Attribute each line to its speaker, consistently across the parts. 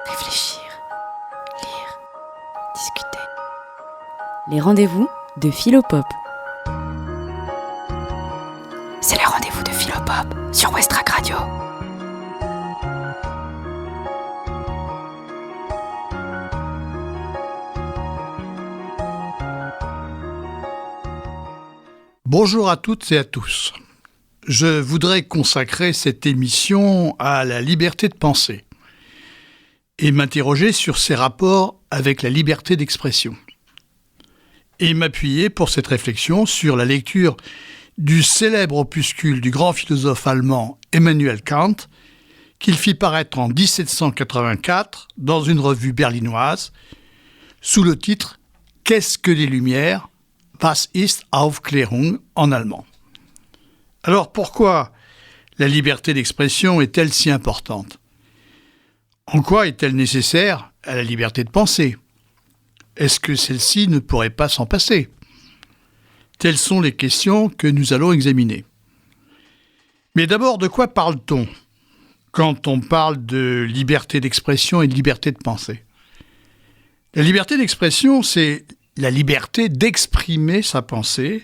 Speaker 1: Réfléchir, lire, discuter.
Speaker 2: Les rendez-vous de Philopop.
Speaker 1: C'est le rendez-vous de Philopop sur Westrack Radio.
Speaker 3: Bonjour à toutes et à tous. Je voudrais consacrer cette émission à la liberté de penser et m'interroger sur ses rapports avec la liberté d'expression. Et m'appuyer pour cette réflexion sur la lecture du célèbre opuscule du grand philosophe allemand Emmanuel Kant, qu'il fit paraître en 1784 dans une revue berlinoise, sous le titre « Qu'est-ce que les Lumières ? Was ist Aufklärung » en allemand. Alors pourquoi la liberté d'expression est-elle si importante ? En quoi est-elle nécessaire à la liberté de penser ? Est-ce que celle-ci ne pourrait pas s'en passer ? Telles sont les questions que nous allons examiner. Mais d'abord, de quoi parle-t-on quand on parle de liberté d'expression et de liberté de penser ? La liberté d'expression, c'est la liberté d'exprimer sa pensée,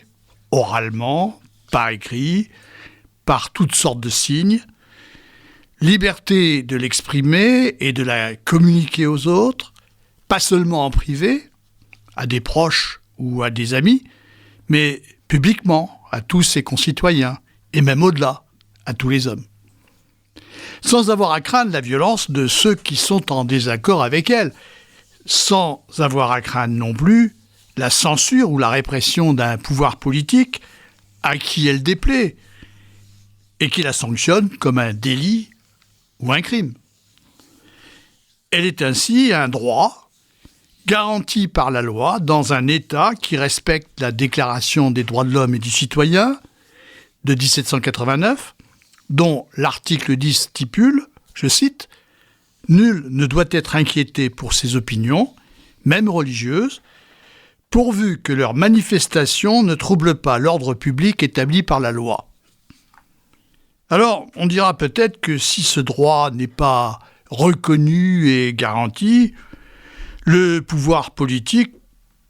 Speaker 3: oralement, par écrit, par toutes sortes de signes, liberté de l'exprimer et de la communiquer aux autres, pas seulement en privé, à des proches ou à des amis, mais publiquement, à tous ses concitoyens, et même au-delà, à tous les hommes. Sans avoir à craindre la violence de ceux qui sont en désaccord avec elle, sans avoir à craindre non plus la censure ou la répression d'un pouvoir politique à qui elle déplaît et qui la sanctionne comme un délit ou un crime. Elle est ainsi un droit garanti par la loi dans un État qui respecte la Déclaration des droits de l'homme et du citoyen de 1789, dont l'article 10 stipule, je cite, « Nul ne doit être inquiété pour ses opinions, même religieuses, pourvu que leurs manifestations ne troublent pas l'ordre public établi par la loi. » Alors, on dira peut-être que si ce droit n'est pas reconnu et garanti, le pouvoir politique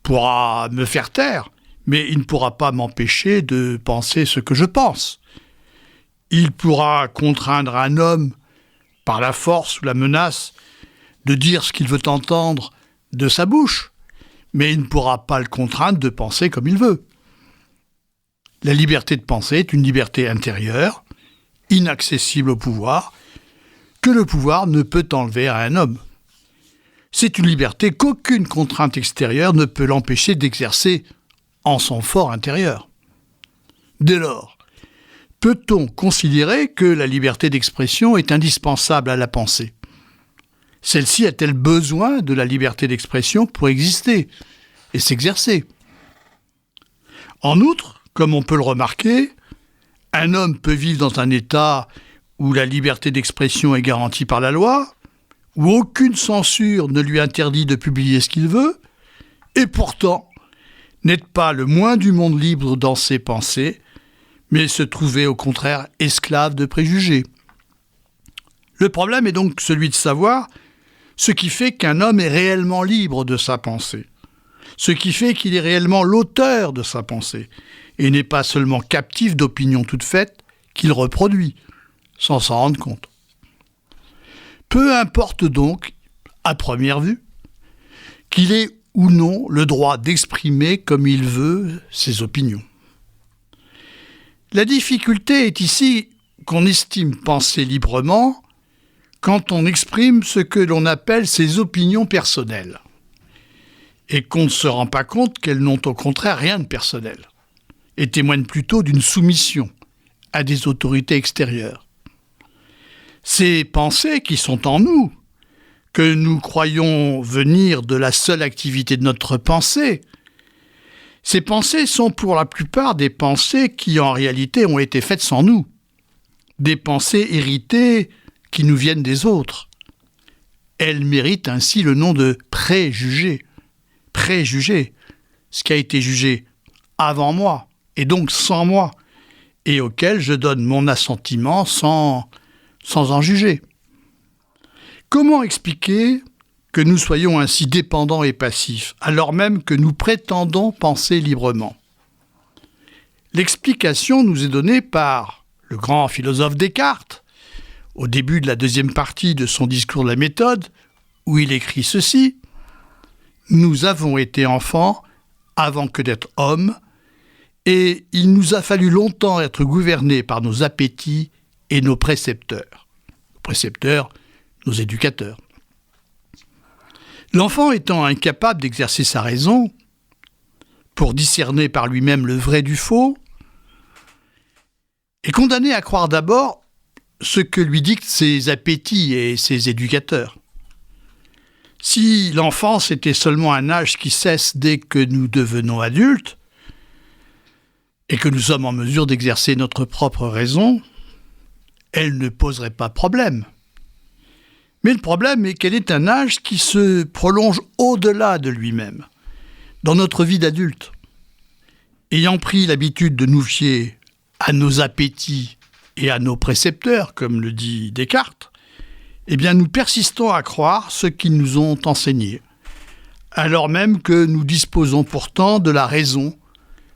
Speaker 3: pourra me faire taire, mais il ne pourra pas m'empêcher de penser ce que je pense. Il pourra contraindre un homme, par la force ou la menace, de dire ce qu'il veut entendre de sa bouche, mais il ne pourra pas le contraindre de penser comme il veut. La liberté de penser est une liberté intérieure, inaccessible au pouvoir, que le pouvoir ne peut enlever à un homme. C'est une liberté qu'aucune contrainte extérieure ne peut l'empêcher d'exercer en son fort intérieur. Dès lors, peut-on considérer que la liberté d'expression est indispensable à la pensée ? Celle-ci a-t-elle besoin de la liberté d'expression pour exister et s'exercer ? En outre, comme on peut le remarquer, un homme peut vivre dans un État où la liberté d'expression est garantie par la loi, où aucune censure ne lui interdit de publier ce qu'il veut, et pourtant n'être pas le moins du monde libre dans ses pensées, mais se trouver au contraire esclave de préjugés. Le problème est donc celui de savoir ce qui fait qu'un homme est réellement libre de sa pensée, ce qui fait qu'il est réellement l'auteur de sa pensée, et n'est pas seulement captif d'opinions toutes faites qu'il reproduit, sans s'en rendre compte. Peu importe donc, à première vue, qu'il ait ou non le droit d'exprimer comme il veut ses opinions. La difficulté est ici qu'on estime penser librement quand on exprime ce que l'on appelle ses opinions personnelles, et qu'on ne se rend pas compte qu'elles n'ont au contraire rien de personnel, et témoignent plutôt d'une soumission à des autorités extérieures. Ces pensées qui sont en nous, que nous croyons venir de la seule activité de notre pensée, ces pensées sont pour la plupart des pensées qui en réalité ont été faites sans nous, des pensées héritées qui nous viennent des autres. Elles méritent ainsi le nom de préjugés. Préjugés, ce qui a été jugé avant moi, et donc sans moi, et auquel je donne mon assentiment sans en juger. Comment expliquer que nous soyons ainsi dépendants et passifs, alors même que nous prétendons penser librement? L'explication nous est donnée par le grand philosophe Descartes, au début de la deuxième partie de son discours de la méthode, où il écrit ceci: « Nous avons été enfants avant que d'être hommes, et il nous a fallu longtemps être gouvernés par nos appétits et nos précepteurs. » Nos précepteurs, nos éducateurs. L'enfant étant incapable d'exercer sa raison pour discerner par lui-même le vrai du faux, est condamné à croire d'abord ce que lui dictent ses appétits et ses éducateurs. Si l'enfance était seulement un âge qui cesse dès que nous devenons adultes et que nous sommes en mesure d'exercer notre propre raison, elle ne poserait pas problème. Mais le problème est qu'elle est un âge qui se prolonge au-delà de lui-même, dans notre vie d'adulte. Ayant pris l'habitude de nous fier à nos appétits et à nos précepteurs, comme le dit Descartes, eh bien nous persistons à croire ce qu'ils nous ont enseigné, alors même que nous disposons pourtant de la raison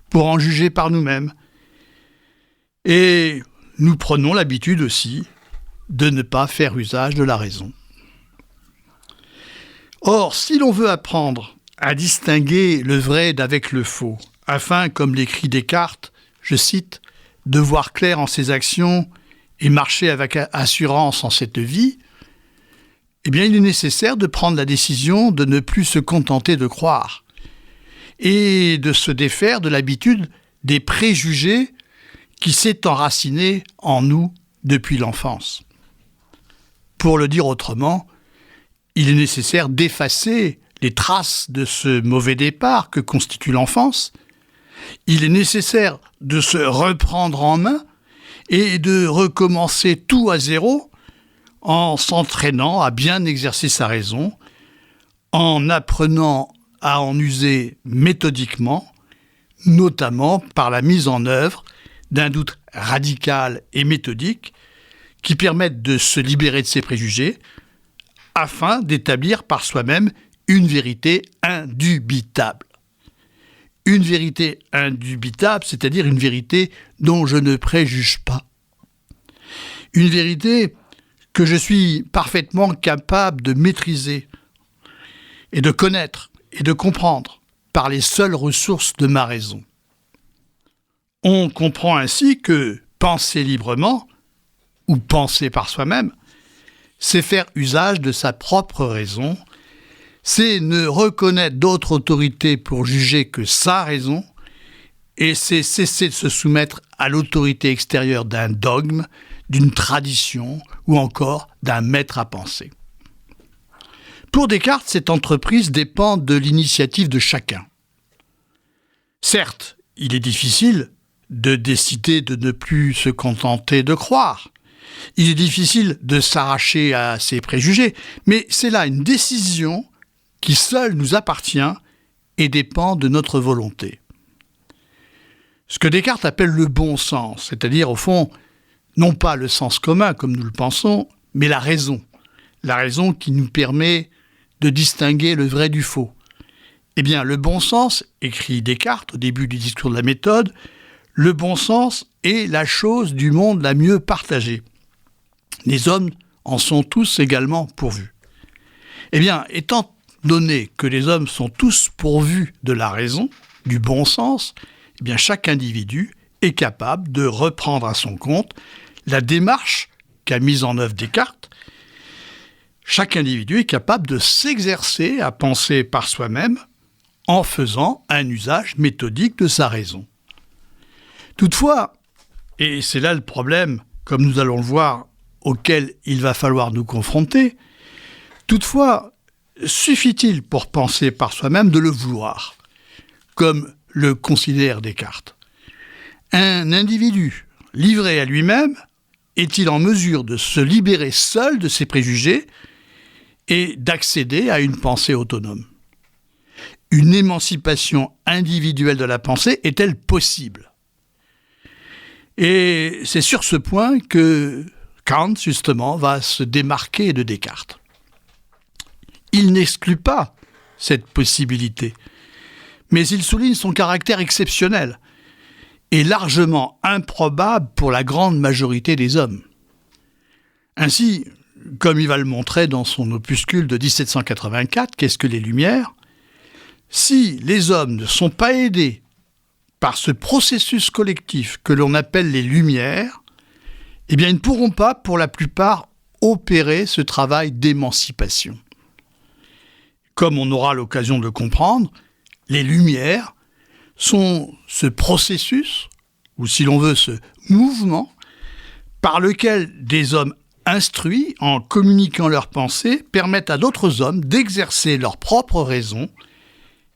Speaker 3: pour en juger par nous-mêmes. Et nous prenons l'habitude aussi de ne pas faire usage de la raison. Or, si l'on veut apprendre à distinguer le vrai d'avec le faux, afin, comme l'écrit Descartes, je cite, « de voir clair en ses actions et marcher avec assurance en cette vie », eh bien, il est nécessaire de prendre la décision de ne plus se contenter de croire et de se défaire de l'habitude des préjugés qui s'est enraciné en nous depuis l'enfance. Pour le dire autrement, il est nécessaire d'effacer les traces de ce mauvais départ que constitue l'enfance. Il est nécessaire de se reprendre en main et de recommencer tout à zéro en s'entraînant à bien exercer sa raison, en apprenant à en user méthodiquement, notamment par la mise en œuvre d'un doute radical et méthodique qui permettent de se libérer de ses préjugés afin d'établir par soi-même une vérité indubitable. Une vérité indubitable, c'est-à-dire une vérité dont je ne préjuge pas. Une vérité que je suis parfaitement capable de maîtriser et de connaître et de comprendre par les seules ressources de ma raison. On comprend ainsi que penser librement, ou penser par soi-même, c'est faire usage de sa propre raison, c'est ne reconnaître d'autre autorité pour juger que sa raison, et c'est cesser de se soumettre à l'autorité extérieure d'un dogme, d'une tradition ou encore d'un maître à penser. Pour Descartes, cette entreprise dépend de l'initiative de chacun. Certes, il est difficile de décider de ne plus se contenter de croire. Il est difficile de s'arracher à ses préjugés, mais c'est là une décision qui seule nous appartient et dépend de notre volonté. Ce que Descartes appelle le bon sens, c'est-à-dire au fond, non pas le sens commun comme nous le pensons, mais la raison qui nous permet de distinguer le vrai du faux. Eh bien, le bon sens, écrit Descartes au début du discours de la méthode, le bon sens est la chose du monde la mieux partagée. Les hommes en sont tous également pourvus. Eh bien, étant donné que les hommes sont tous pourvus de la raison, du bon sens, eh bien, chaque individu est capable de reprendre à son compte la démarche qu'a mise en œuvre Descartes. Chaque individu est capable de s'exercer à penser par soi-même en faisant un usage méthodique de sa raison. Toutefois, et c'est là le problème, comme nous allons le voir, auquel il va falloir nous confronter, toutefois, suffit-il pour penser par soi-même de le vouloir, comme le considère Descartes? Un individu livré à lui-même est-il en mesure de se libérer seul de ses préjugés et d'accéder à une pensée autonome? Une émancipation individuelle de la pensée est-elle possible? Et c'est sur ce point que Kant, justement, va se démarquer de Descartes. Il n'exclut pas cette possibilité, mais il souligne son caractère exceptionnel et largement improbable pour la grande majorité des hommes. Ainsi, comme il va le montrer dans son opuscule de 1784, Qu'est-ce que les Lumières ? Si les hommes ne sont pas aidés par ce processus collectif que l'on appelle les Lumières, eh bien ils ne pourront pas, pour la plupart, opérer ce travail d'émancipation. Comme on aura l'occasion de le comprendre, les Lumières sont ce processus, ou si l'on veut ce mouvement, par lequel des hommes instruits, en communiquant leurs pensées, permettent à d'autres hommes d'exercer leur propre raison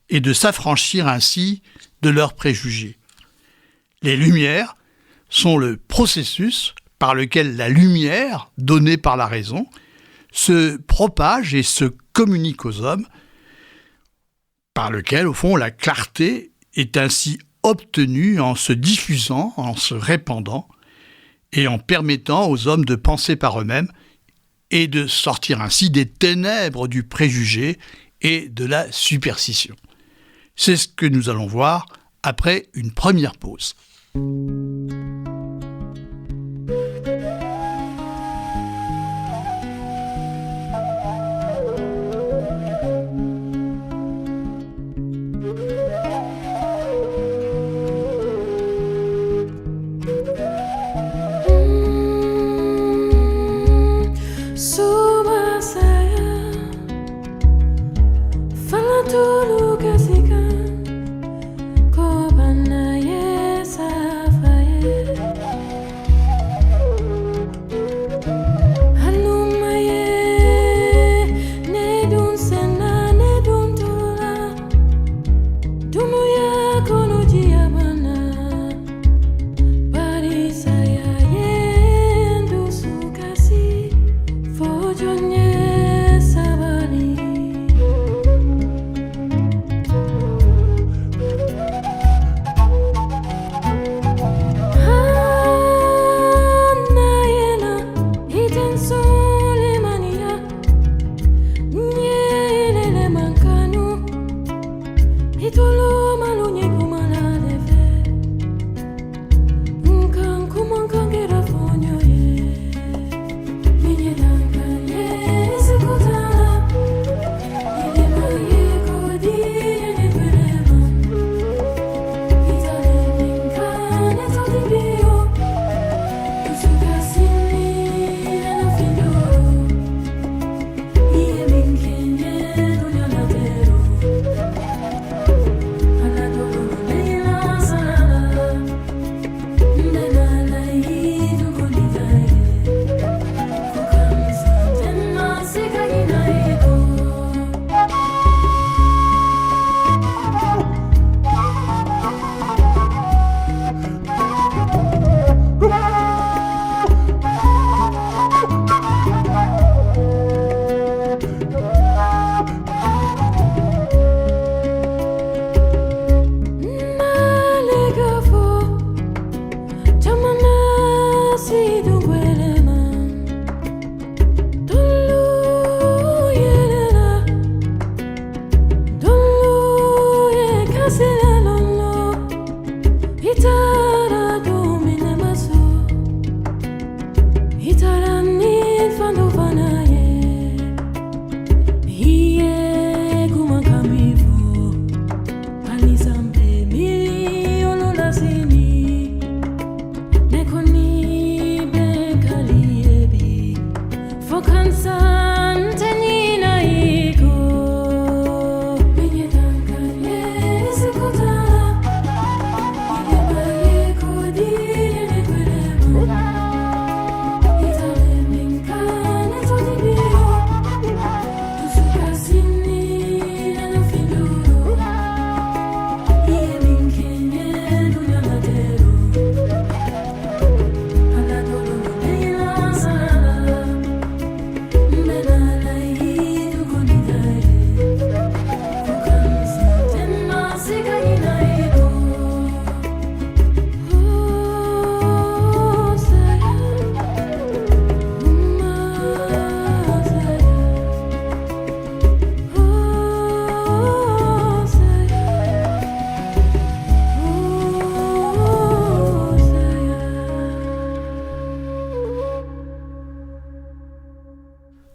Speaker 3: et de s'affranchir ainsi de leurs préjugés. Les Lumières sont le processus par lequel la lumière, donnée par la raison, se propage et se communique aux hommes, par lequel, au fond, la clarté est ainsi obtenue en se diffusant, en se répandant, et en permettant aux hommes de penser par eux-mêmes et de sortir ainsi des ténèbres du préjugé et de la superstition. C'est ce que nous allons voir après une première pause.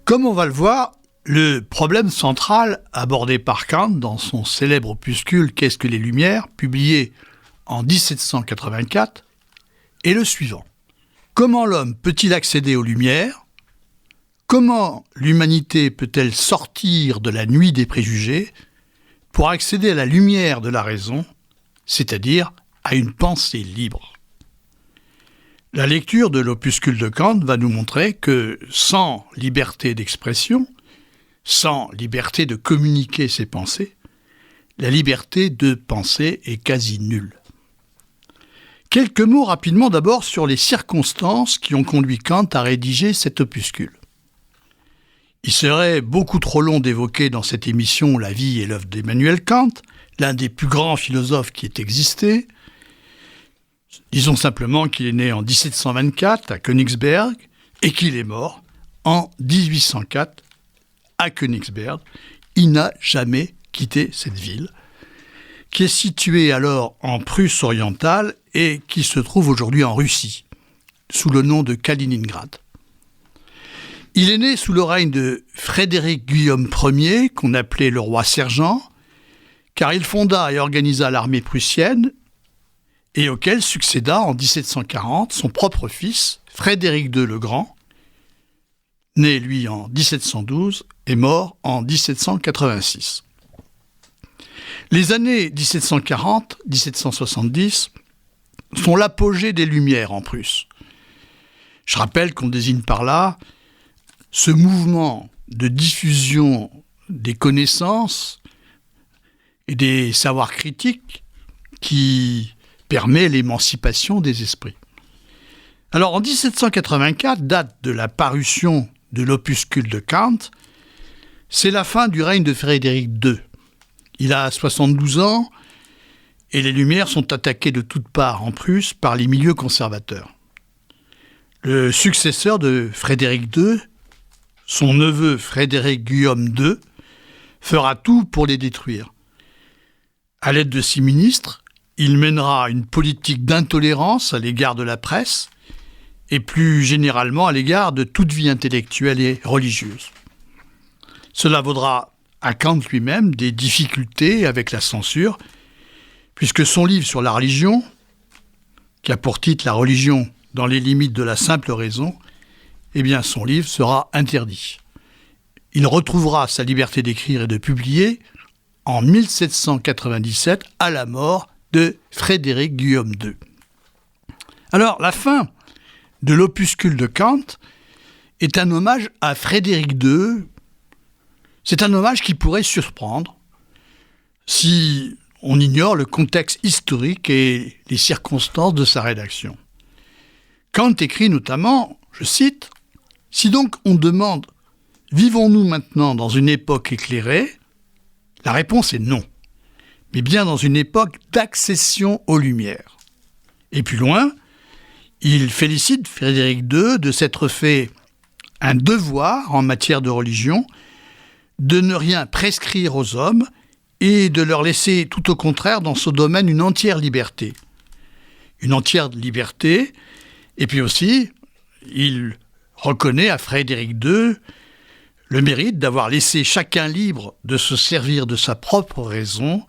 Speaker 3: Comme on va le voir, le problème central abordé par Kant dans son célèbre opuscule « Qu'est-ce que les Lumières ?», publié en 1784, est le suivant. Comment l'homme peut-il accéder aux Lumières ? Comment l'humanité peut-elle sortir de la nuit des préjugés pour accéder à la lumière de la raison, c'est-à-dire à une pensée libre ? La lecture de l'opuscule de Kant va nous montrer que sans liberté d'expression, sans liberté de communiquer ses pensées, la liberté de penser est quasi nulle. Quelques mots rapidement d'abord sur les circonstances qui ont conduit Kant à rédiger cet opuscule. Il serait beaucoup trop long d'évoquer dans cette émission la vie et l'œuvre d'Emmanuel Kant, l'un des plus grands philosophes qui ait existé. Disons simplement qu'il est né en 1724 à Königsberg et qu'il est mort en 1804 à Königsberg. Il n'a jamais quitté cette ville, qui est située alors en Prusse orientale et qui se trouve aujourd'hui en Russie, sous le nom de Kaliningrad. Il est né sous le règne de Frédéric Guillaume Ier, qu'on appelait le roi sergent, car il fonda et organisa l'armée prussienne, et auquel succéda en 1740 son propre fils, Frédéric II le Grand, né lui en 1712 et mort en 1786. Les années 1740-1770 sont l'apogée des Lumières en Prusse. Je rappelle qu'on désigne par là ce mouvement de diffusion des connaissances et des savoirs critiques qui permet l'émancipation des esprits. Alors en 1784, date de la parution de l'opuscule de Kant, c'est la fin du règne de Frédéric II. Il a 72 ans et les Lumières sont attaquées de toutes parts en Prusse par les milieux conservateurs. Le successeur de Frédéric II, son neveu Frédéric Guillaume II, fera tout pour les détruire. À l'aide de ses ministres, il mènera une politique d'intolérance à l'égard de la presse et plus généralement à l'égard de toute vie intellectuelle et religieuse. Cela vaudra à Kant lui-même des difficultés avec la censure, puisque son livre sur la religion, qui a pour titre « La religion dans les limites de la simple raison », eh bien son livre sera interdit. Il retrouvera sa liberté d'écrire et de publier en 1797 à la mort de Frédéric Guillaume II. Alors, la fin de l'opuscule de Kant est un hommage à Frédéric II. C'est un hommage qui pourrait surprendre si on ignore le contexte historique et les circonstances de sa rédaction. Kant écrit notamment, je cite, « Si donc on demande « Vivons-nous maintenant dans une époque éclairée ?» La réponse est non, mais bien dans une époque d'accession aux Lumières. Et plus loin, il félicite Frédéric II de s'être fait un devoir en matière de religion, de ne rien prescrire aux hommes et de leur laisser tout au contraire dans ce domaine une entière liberté. Une entière liberté, et puis aussi, il reconnaît à Frédéric II le mérite d'avoir laissé chacun libre de se servir de sa propre raison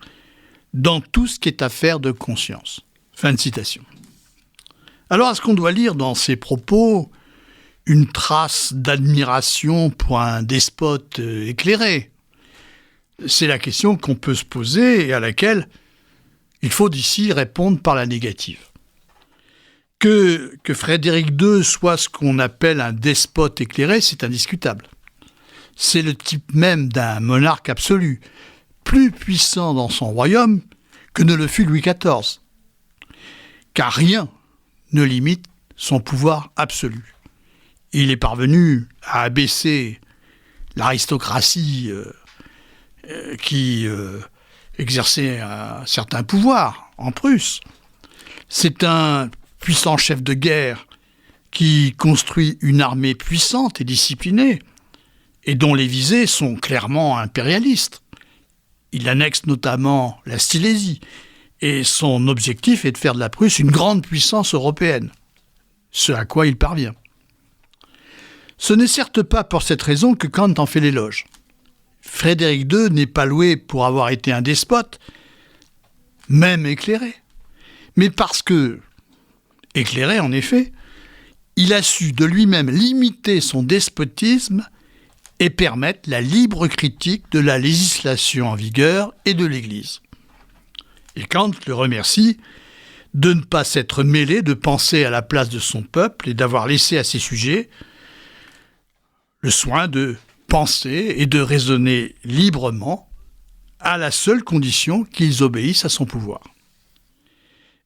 Speaker 3: dans tout ce qui est affaire de conscience. Fin de citation. Alors, est-ce qu'on doit lire dans ces propos une trace d'admiration pour un despote éclairé ? C'est la question qu'on peut se poser et à laquelle il faut d'ici répondre par la négative. Que Frédéric II soit ce qu'on appelle un despote éclairé, c'est indiscutable. C'est le type même d'un monarque absolu, plus puissant dans son royaume que ne le fut Louis XIV. Car rien ne limite son pouvoir absolu. Il est parvenu à abaisser l'aristocratie qui exerçait un certain pouvoir en Prusse. C'est un puissant chef de guerre qui construit une armée puissante et disciplinée et dont les visées sont clairement impérialistes. Il annexe notamment la Silésie et son objectif est de faire de la Prusse une grande puissance européenne, ce à quoi il parvient. Ce n'est certes pas pour cette raison que Kant en fait l'éloge. Frédéric II n'est pas loué pour avoir été un despote, même éclairé, mais parce que, éclairé en effet, il a su de lui-même limiter son despotisme et permettre la libre critique de la législation en vigueur et de l'Église. Et Kant le remercie de ne pas s'être mêlé de penser à la place de son peuple et d'avoir laissé à ses sujets le soin de penser et de raisonner librement à la seule condition qu'ils obéissent à son pouvoir.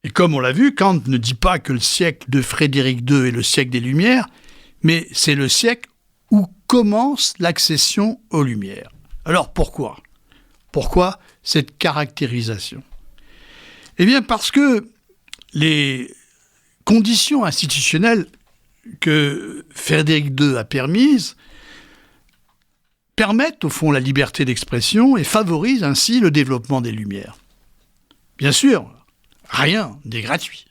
Speaker 3: Et comme on l'a vu, Kant ne dit pas que le siècle de Frédéric II est le siècle des Lumières, mais c'est le siècle où commence l'accession aux Lumières. Alors pourquoi ? Pourquoi cette caractérisation ? Eh bien parce que les conditions institutionnelles que Frédéric II a permises permettent au fond la liberté d'expression et favorisent ainsi le développement des Lumières. Bien sûr, rien n'est gratuit.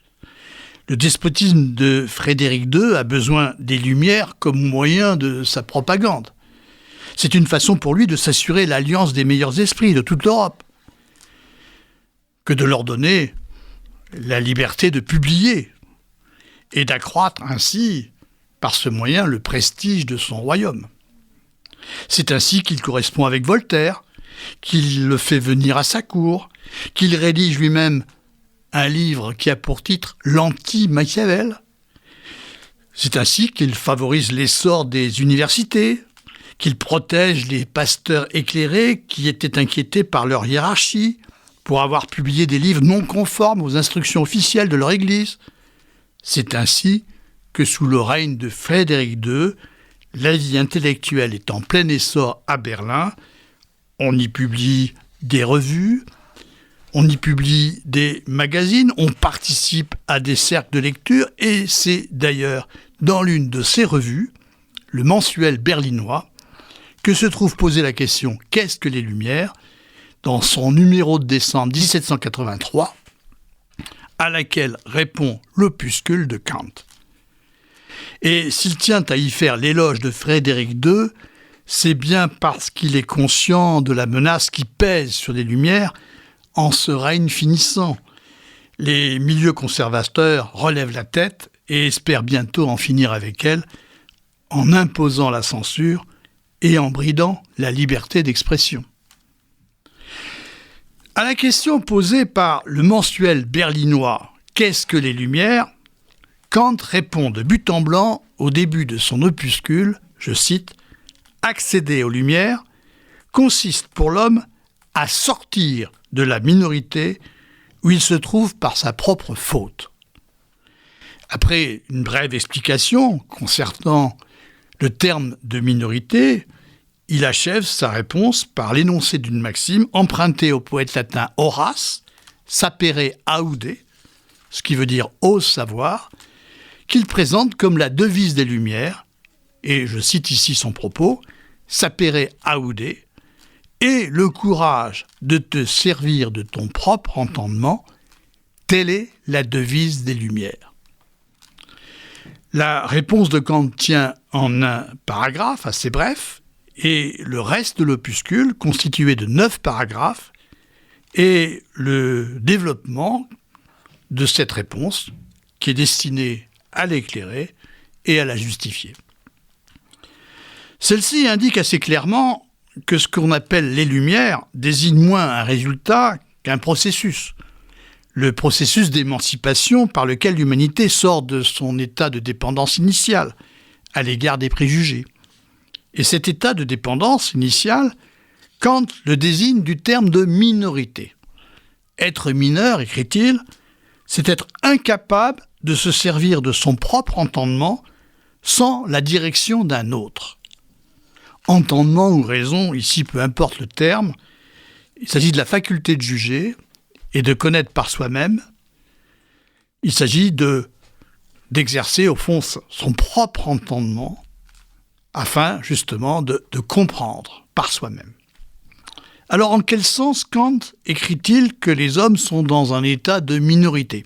Speaker 3: Le despotisme de Frédéric II a besoin des Lumières comme moyen de sa propagande. C'est une façon pour lui de s'assurer l'alliance des meilleurs esprits de toute l'Europe, que de leur donner la liberté de publier et d'accroître ainsi, par ce moyen, le prestige de son royaume. C'est ainsi qu'il correspond avec Voltaire, qu'il le fait venir à sa cour, qu'il rédige lui-même un livre qui a pour titre « L'anti-Machiavel ». C'est ainsi qu'il favorise l'essor des universités, qu'il protège les pasteurs éclairés qui étaient inquiétés par leur hiérarchie pour avoir publié des livres non conformes aux instructions officielles de leur Église. C'est ainsi que sous le règne de Frédéric II, la vie intellectuelle est en plein essor à Berlin. On y publie des revues, on y publie des magazines, on participe à des cercles de lecture et c'est d'ailleurs dans l'une de ces revues, le mensuel berlinois, que se trouve posée la question « Qu'est-ce que les Lumières ?» dans son numéro de décembre 1783, à laquelle répond l'opuscule de Kant. Et s'il tient à y faire l'éloge de Frédéric II, c'est bien parce qu'il est conscient de la menace qui pèse sur les Lumières en ce règne finissant. Les milieux conservateurs relèvent la tête et espèrent bientôt en finir avec elle en imposant la censure et en bridant la liberté d'expression. À la question posée par le mensuel berlinois « Qu'est-ce que les Lumières ?», Kant répond de but en blanc au début de son opuscule, je cite, « Accéder aux Lumières consiste pour l'homme à sortir de la minorité où il se trouve par sa propre faute. » Après une brève explication concernant le terme de minorité, il achève sa réponse par l'énoncé d'une maxime empruntée au poète latin Horace, sapere aude, ce qui veut dire « ose savoir », qu'il présente comme la devise des Lumières, et je cite ici son propos, « sapere aude » et le courage de te servir de ton propre entendement, telle est la devise des Lumières. La réponse de Kant tient en un paragraphe assez bref, et le reste de l'opuscule, constitué de 9 paragraphes, est le développement de cette réponse qui est destinée à l'éclairer et à la justifier. Celle-ci indique assez clairement que ce qu'on appelle les Lumières désigne moins un résultat qu'un processus. Le processus d'émancipation par lequel l'humanité sort de son état de dépendance initiale à l'égard des préjugés. Et cet état de dépendance initiale, Kant le désigne du terme de minorité. Être mineur, écrit-il, c'est être incapable de se servir de son propre entendement sans la direction d'un autre. Entendement ou raison, ici peu importe le terme, il s'agit de la faculté de juger et de connaître par soi-même. Il s'agit d'exercer au fond son propre entendement afin justement de comprendre par soi-même. Alors en quel sens Kant écrit-il que les hommes sont dans un état de minorité ?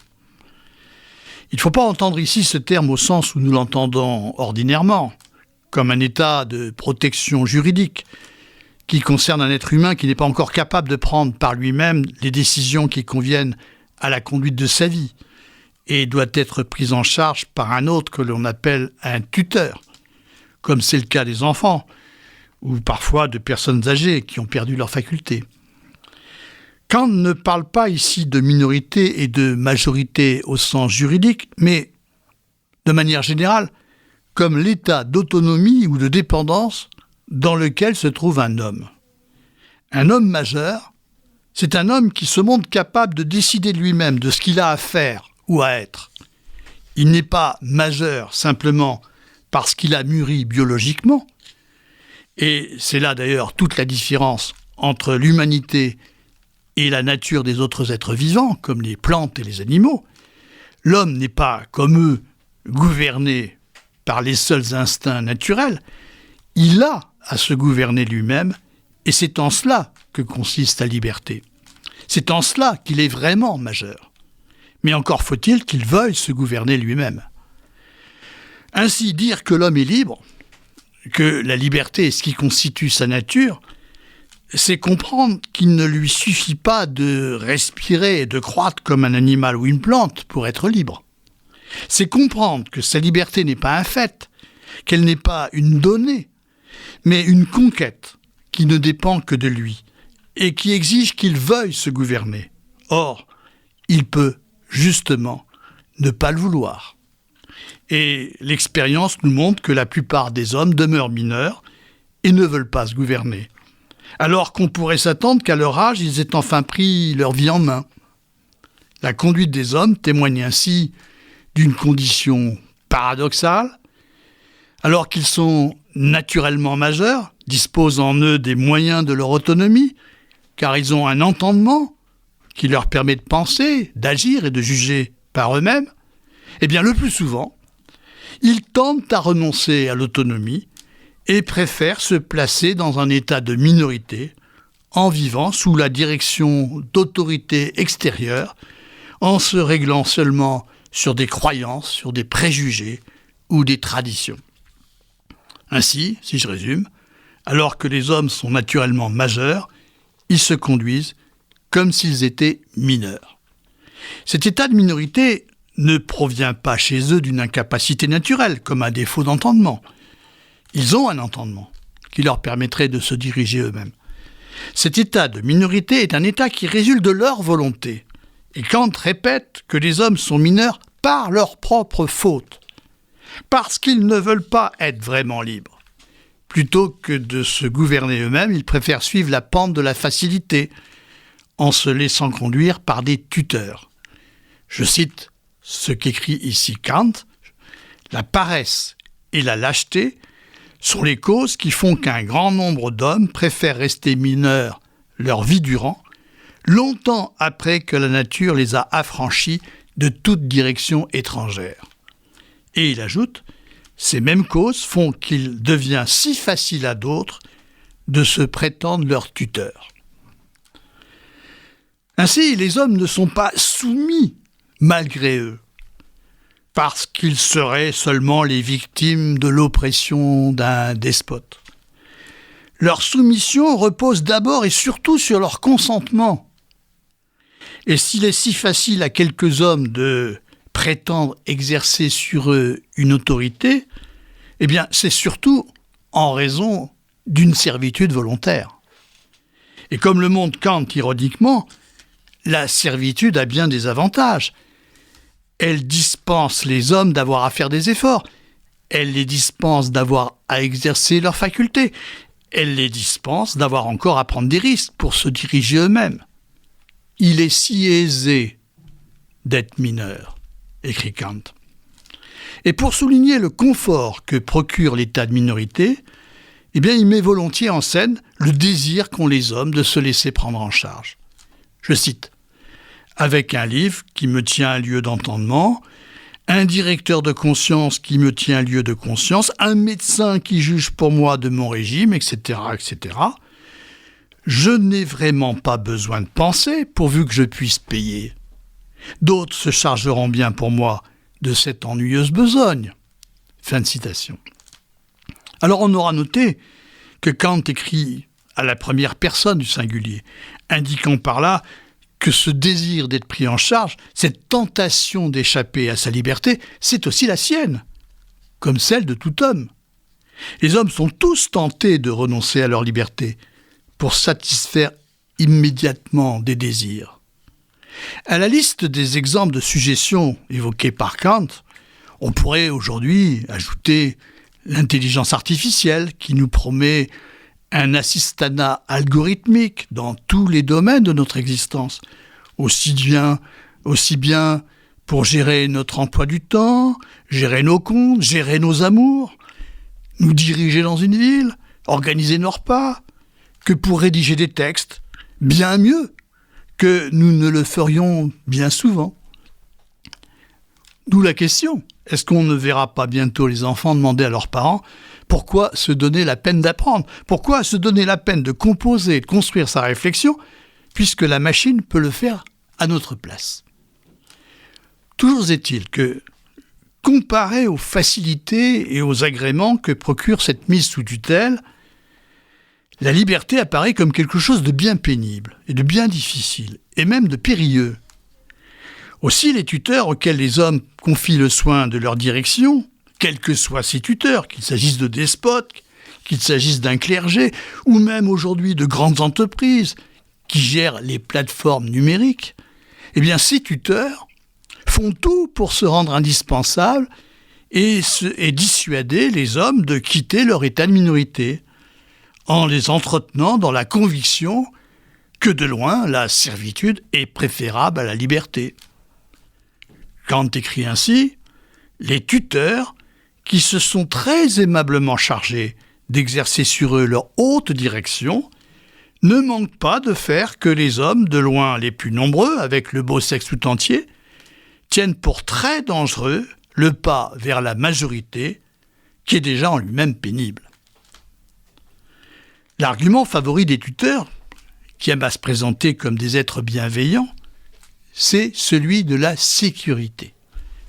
Speaker 3: Il ne faut pas entendre ici ce terme au sens où nous l'entendons ordinairement, comme un état de protection juridique qui concerne un être humain qui n'est pas encore capable de prendre par lui-même les décisions qui conviennent à la conduite de sa vie et doit être prise en charge par un autre que l'on appelle un tuteur, comme c'est le cas des enfants ou parfois de personnes âgées qui ont perdu leurs facultés. Kant ne parle pas ici de minorité et de majorité au sens juridique, mais de manière générale, comme l'état d'autonomie ou de dépendance dans lequel se trouve un homme. Un homme majeur, c'est un homme qui se montre capable de décider de lui-même de ce qu'il a à faire ou à être. Il n'est pas majeur simplement parce qu'il a mûri biologiquement, et c'est là d'ailleurs toute la différence entre l'humanité et la nature des autres êtres vivants, comme les plantes et les animaux. L'homme n'est pas, comme eux, gouverné par les seuls instincts naturels. Il a à se gouverner lui-même, et c'est en cela que consiste la liberté. C'est en cela qu'il est vraiment majeur. Mais encore faut-il qu'il veuille se gouverner lui-même. Ainsi, dire que l'homme est libre, que la liberté est ce qui constitue sa nature, c'est comprendre qu'il ne lui suffit pas de respirer et de croître comme un animal ou une plante pour être libre. C'est comprendre que sa liberté n'est pas un fait, qu'elle n'est pas une donnée, mais une conquête qui ne dépend que de lui et qui exige qu'il veuille se gouverner. Or, il peut justement ne pas le vouloir. Et l'expérience nous montre que la plupart des hommes demeurent mineurs et ne veulent pas se gouverner, alors qu'on pourrait s'attendre qu'à leur âge, ils aient enfin pris leur vie en main. La conduite des hommes témoigne ainsi d'une condition paradoxale, alors qu'ils sont naturellement majeurs, disposent en eux des moyens de leur autonomie, car ils ont un entendement qui leur permet de penser, d'agir et de juger par eux-mêmes, eh bien le plus souvent, ils tendent à renoncer à l'autonomie et préfèrent se placer dans un état de minorité en vivant sous la direction d'autorités extérieures, en se réglant seulement sur des croyances, sur des préjugés ou des traditions. Ainsi, si je résume, alors que les hommes sont naturellement majeurs, ils se conduisent comme s'ils étaient mineurs. Cet état de minorité ne provient pas chez eux d'une incapacité naturelle, comme un défaut d'entendement. Ils ont un entendement qui leur permettrait de se diriger eux-mêmes. Cet état de minorité est un état qui résulte de leur volonté. Et Kant répète que les hommes sont mineurs par leur propre faute, parce qu'ils ne veulent pas être vraiment libres. Plutôt que de se gouverner eux-mêmes, ils préfèrent suivre la pente de la facilité, en se laissant conduire par des tuteurs. Je cite ce qu'écrit ici Kant, « La paresse et la lâcheté sont les causes qui font qu'un grand nombre d'hommes préfèrent rester mineurs leur vie durant, longtemps après que la nature les a affranchis de toute direction étrangère. » Et il ajoute, « Ces mêmes causes font qu'il devient si facile à d'autres de se prétendre leur tuteur. » Ainsi, les hommes ne sont pas soumis malgré eux, parce qu'ils seraient seulement les victimes de l'oppression d'un despote. Leur soumission repose d'abord et surtout sur leur consentement. Et s'il est si facile à quelques hommes de prétendre exercer sur eux une autorité, eh bien c'est surtout en raison d'une servitude volontaire. Et comme le montre Kant ironiquement, la servitude a bien des avantages. Elle dispense les hommes d'avoir à faire des efforts. Elle les dispense d'avoir à exercer leurs facultés. Elle les dispense d'avoir encore à prendre des risques pour se diriger eux-mêmes. Il est si aisé d'être mineur, écrit Kant. Et pour souligner le confort que procure l'état de minorité, eh bien, il met volontiers en scène le désir qu'ont les hommes de se laisser prendre en charge. Je cite, « Avec un livre qui me tient un lieu d'entendement, un directeur de conscience qui me tient un lieu de conscience, un médecin qui juge pour moi de mon régime, etc., etc., je n'ai vraiment pas besoin de penser pourvu que je puisse payer. D'autres se chargeront bien pour moi de cette ennuyeuse besogne. » Fin de citation. Alors on aura noté que Kant écrit à la première personne du singulier, indiquant par là que ce désir d'être pris en charge, cette tentation d'échapper à sa liberté, c'est aussi la sienne, comme celle de tout homme. Les hommes sont tous tentés de renoncer à leur liberté pour satisfaire immédiatement des désirs. À la liste des exemples de suggestions évoqués par Kant, on pourrait aujourd'hui ajouter l'intelligence artificielle qui nous promet un assistanat algorithmique dans tous les domaines de notre existence, aussi bien pour gérer notre emploi du temps, gérer nos comptes, gérer nos amours, nous diriger dans une ville, organiser nos repas, que pour rédiger des textes, bien mieux que nous ne le ferions bien souvent. D'où la question, est-ce qu'on ne verra pas bientôt les enfants demander à leurs parents pourquoi se donner la peine d'apprendre, pourquoi se donner la peine de composer et de construire sa réflexion, puisque la machine peut le faire à notre place. Toujours est-il que, comparé aux facilités et aux agréments que procure cette mise sous tutelle, la liberté apparaît comme quelque chose de bien pénible et de bien difficile, et même de périlleux. Aussi, les tuteurs auxquels les hommes confient le soin de leur direction, quels que soient ces tuteurs, qu'il s'agisse de despotes, qu'il s'agisse d'un clergé, ou même aujourd'hui de grandes entreprises qui gèrent les plateformes numériques, eh bien ces tuteurs font tout pour se rendre indispensables et dissuader les hommes de quitter leur état de minorité, en les entretenant dans la conviction que de loin la servitude est préférable à la liberté. Kant écrit ainsi « Les tuteurs, qui se sont très aimablement chargés d'exercer sur eux leur haute direction, ne manquent pas de faire que les hommes, de loin les plus nombreux, avec le beau sexe tout entier, tiennent pour très dangereux le pas vers la majorité, qui est déjà en lui-même pénible. » L'argument favori des tuteurs, qui aiment à se présenter comme des êtres bienveillants, c'est celui de la sécurité.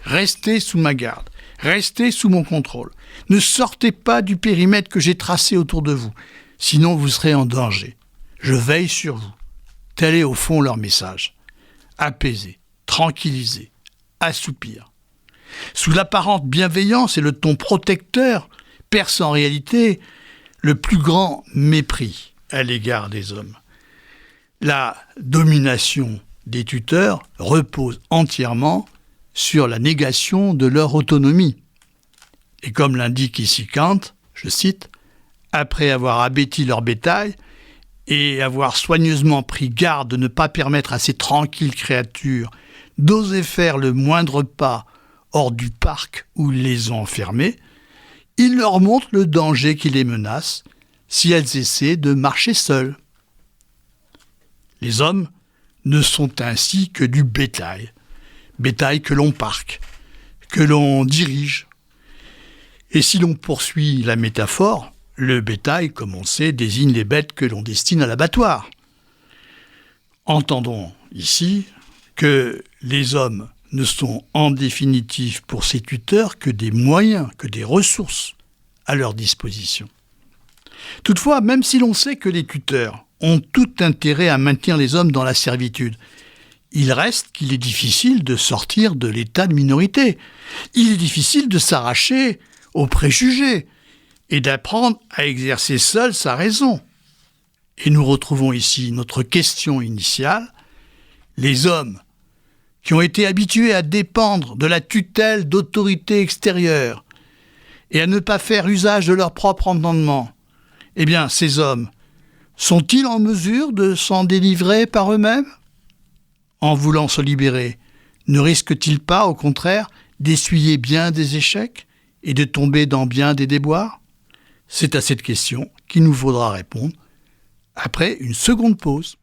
Speaker 3: Restez sous ma garde, restez sous mon contrôle. Ne sortez pas du périmètre que j'ai tracé autour de vous, sinon vous serez en danger. Je veille sur vous. Tel est au fond leur message. Apaiser, tranquilliser, assoupir. Sous l'apparente bienveillance et le ton protecteur, perce en réalité le plus grand mépris à l'égard des hommes. La domination des tuteurs repose entièrement sur la négation de leur autonomie. Et comme l'indique ici Kant, je cite, « Après avoir abattu leur bétail et avoir soigneusement pris garde de ne pas permettre à ces tranquilles créatures d'oser faire le moindre pas hors du parc où ils les ont enfermées, il leur montre le danger qui les menace si elles essaient de marcher seules. » Les hommes ne sont ainsi que du bétail que l'on parque, que l'on dirige. Et si l'on poursuit la métaphore, le bétail, comme on sait, désigne les bêtes que l'on destine à l'abattoir. Entendons ici que les hommes ne sont en définitive pour ces tuteurs que des moyens, que des ressources à leur disposition. Toutefois, même si l'on sait que les tuteurs ont tout intérêt à maintenir les hommes dans la servitude, il reste qu'il est difficile de sortir de l'état de minorité. Il est difficile de s'arracher aux préjugés et d'apprendre à exercer seul sa raison. Et nous retrouvons ici notre question initiale. Les hommes qui ont été habitués à dépendre de la tutelle d'autorités extérieures et à ne pas faire usage de leur propre entendement, eh bien, ces hommes sont-ils en mesure de s'en délivrer par eux-mêmes ? En voulant se libérer, ne risquent-ils pas, au contraire, d'essuyer bien des échecs et de tomber dans bien des déboires ? C'est à cette question qu'il nous faudra répondre après une seconde pause.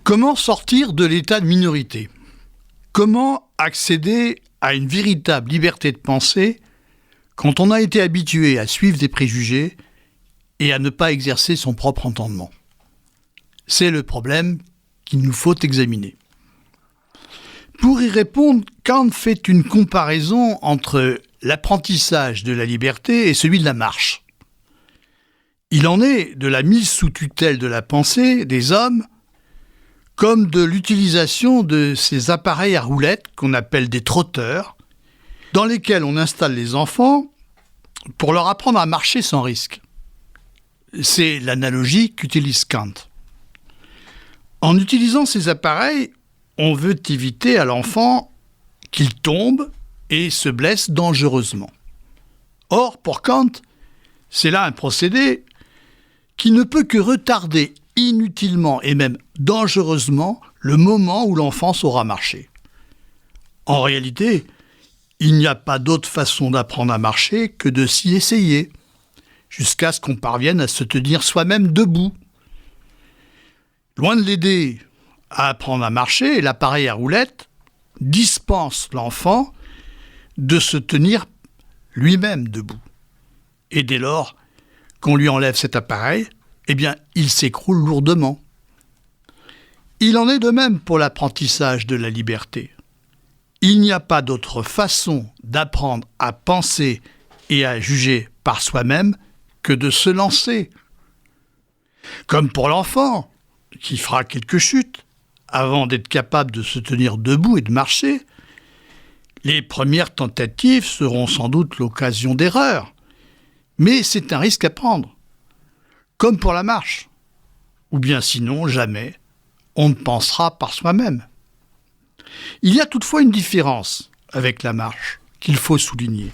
Speaker 3: Comment sortir de l'état de minorité? Comment accéder à une véritable liberté de pensée quand on a été habitué à suivre des préjugés et à ne pas exercer son propre entendement? C'est le problème qu'il nous faut examiner. Pour y répondre, Kant fait une comparaison entre l'apprentissage de la liberté et celui de la marche. Il en est de la mise sous tutelle de la pensée des hommes comme de l'utilisation de ces appareils à roulettes qu'on appelle des trotteurs, dans lesquels on installe les enfants pour leur apprendre à marcher sans risque. C'est l'analogie qu'utilise Kant. En utilisant ces appareils, on veut éviter à l'enfant qu'il tombe et se blesse dangereusement. Or, pour Kant, c'est là un procédé qui ne peut que retarder inutilement et même dangereusement le moment où l'enfant saura marcher. En réalité, il n'y a pas d'autre façon d'apprendre à marcher que de s'y essayer, jusqu'à ce qu'on parvienne à se tenir soi-même debout. Loin de l'aider à apprendre à marcher, l'appareil à roulettes dispense l'enfant de se tenir lui-même debout. Et dès lors qu'on lui enlève cet appareil, eh bien, il s'écroule lourdement. Il en est de même pour l'apprentissage de la liberté. Il n'y a pas d'autre façon d'apprendre à penser et à juger par soi-même que de se lancer. Comme pour l'enfant, qui fera quelques chutes avant d'être capable de se tenir debout et de marcher, les premières tentatives seront sans doute l'occasion d'erreurs, mais c'est un risque à prendre. Comme pour la marche, ou bien sinon, jamais, on ne pensera par soi-même. Il y a toutefois une différence avec la marche qu'il faut souligner.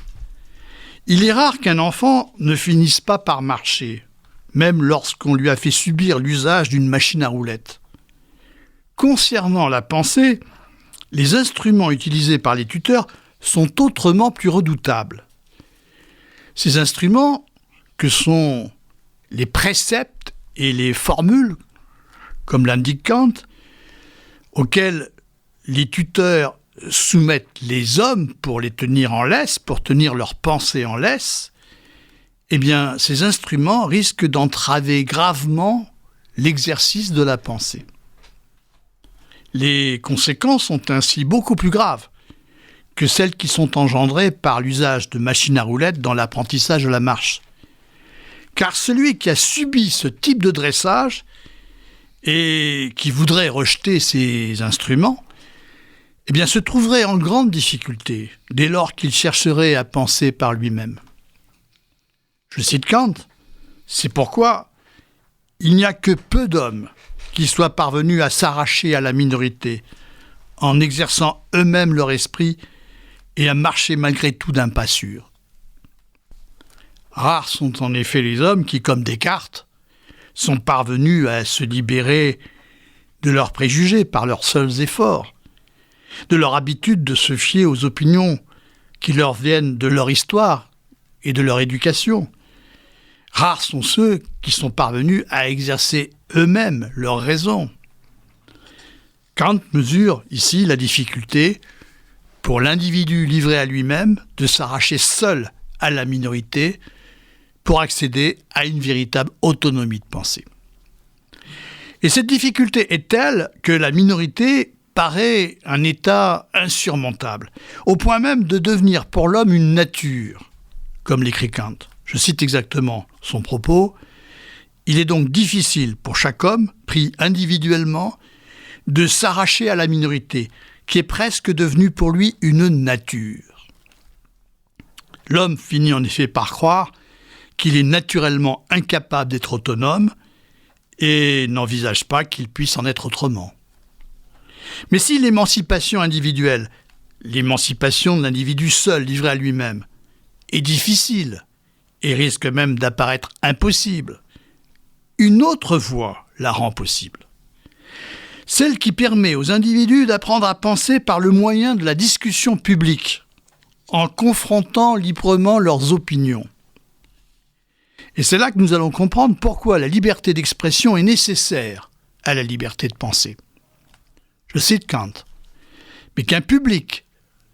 Speaker 3: Il est rare qu'un enfant ne finisse pas par marcher, même lorsqu'on lui a fait subir l'usage d'une machine à roulettes. Concernant la pensée, les instruments utilisés par les tuteurs sont autrement plus redoutables. Ces instruments, que sont les préceptes et les formules, comme l'indique Kant, auxquels les tuteurs soumettent les hommes pour les tenir en laisse, pour tenir leur pensée en laisse, eh bien, ces instruments risquent d'entraver gravement l'exercice de la pensée. Les conséquences sont ainsi beaucoup plus graves que celles qui sont engendrées par l'usage de machines à roulettes dans l'apprentissage de la marche. Car celui qui a subi ce type de dressage et qui voudrait rejeter ces instruments, eh bien, se trouverait en grande difficulté dès lors qu'il chercherait à penser par lui-même. Je cite Kant, c'est pourquoi il n'y a que peu d'hommes qui soient parvenus à s'arracher à la minorité en exerçant eux-mêmes leur esprit et à marcher malgré tout d'un pas sûr. Rares sont en effet les hommes qui, comme Descartes, sont parvenus à se libérer de leurs préjugés par leurs seuls efforts, de leur habitude de se fier aux opinions qui leur viennent de leur histoire et de leur éducation. Rares sont ceux qui sont parvenus à exercer eux-mêmes leur raison. Kant mesure ici la difficulté pour l'individu livré à lui-même de s'arracher seul à la minorité pour accéder à une véritable autonomie de pensée. Et cette difficulté est telle que la minorité paraît un état insurmontable, au point même de devenir pour l'homme une nature, comme l'écrit Kant. Je cite exactement son propos. « Il est donc difficile pour chaque homme, pris individuellement, de s'arracher à la minorité, qui est presque devenue pour lui une nature. » L'homme finit en effet par croire qu'il est naturellement incapable d'être autonome et n'envisage pas qu'il puisse en être autrement. Mais si l'émancipation individuelle, l'émancipation de l'individu seul livré à lui-même, est difficile et risque même d'apparaître impossible, une autre voie la rend possible. Celle qui permet aux individus d'apprendre à penser par le moyen de la discussion publique, en confrontant librement leurs opinions. Et c'est là que nous allons comprendre pourquoi la liberté d'expression est nécessaire à la liberté de penser. Je cite Kant. « Mais qu'un public